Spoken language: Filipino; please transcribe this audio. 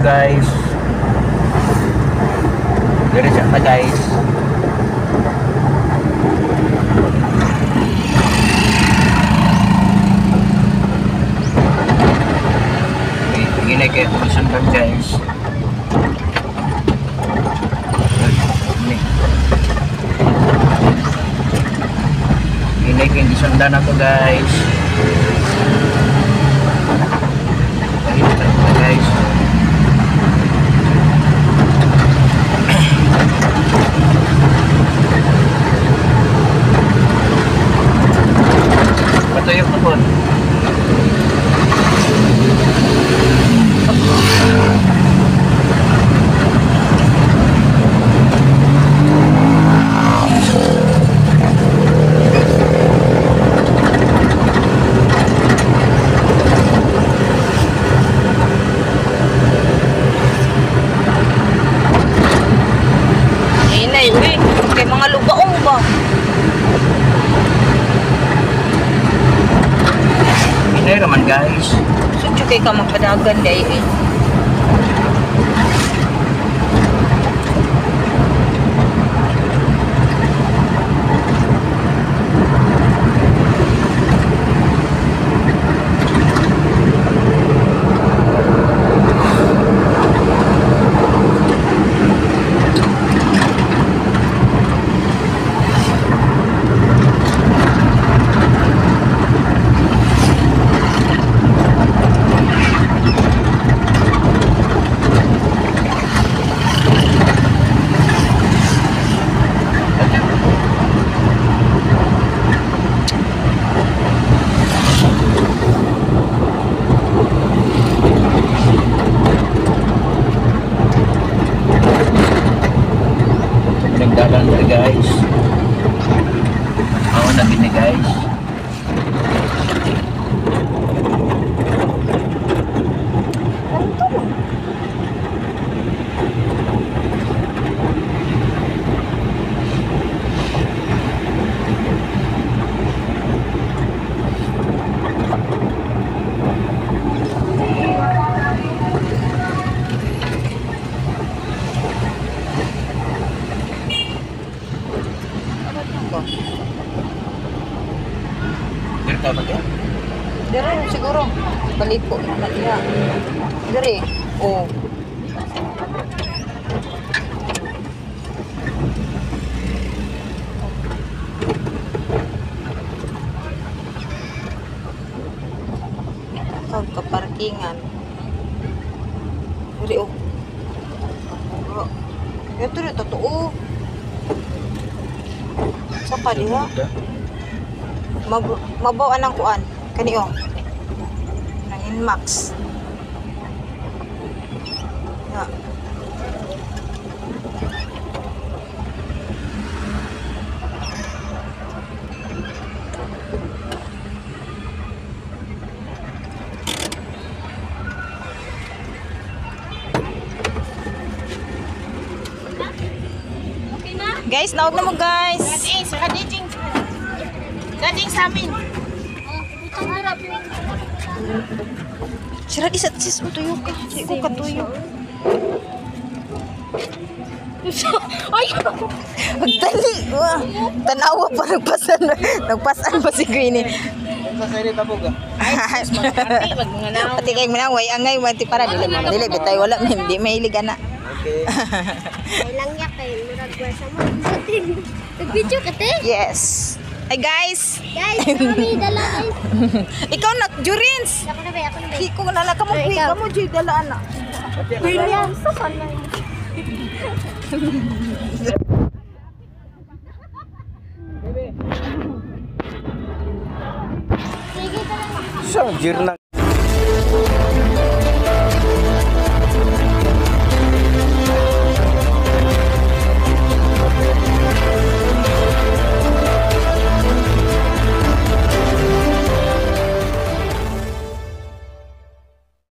guys. Diretso na guys. Tingin na kayo kung sundan guys. Tingin na kayo sundan ako guys. Guys. Patuyok na po. Kay mga lugaong ba? Hinay naman guys. Sudyo kay ka magpadagan day eh. Nagdalan na guys. Oo, nabili guys. Dito ba kaya? Dire siguro. Baliko na diha. Dire. Oh. Kaparkingan. Dire oh. Ito rin totoo. Sa pa diha. Mabaw anang kuan kani oh nang Inmax ya. Guys, naog na mo guys. Gading sa amin. Sira isa sis mo tuyok eh. Di ko katuyok. Ay! Magtali. Wah. Tanawa pa nagpasan. Nagpasan pa si Greenie. Sasali pa po ga? Pati kay manaway angay mati para dili bitay wala hindi mahilig ana. Okay. Ay lang yak kay murag sa mo. Nag-video ka te? Yes. Hi guys. Guys, kami dala guys. Ikaw na Jurins. Ako na ba? Ako na ba? Di ko nala ka mo Ay, kuy ikaw. ka mo jud dala ana. William, sa kanay. Sige ka lang. So, jirna.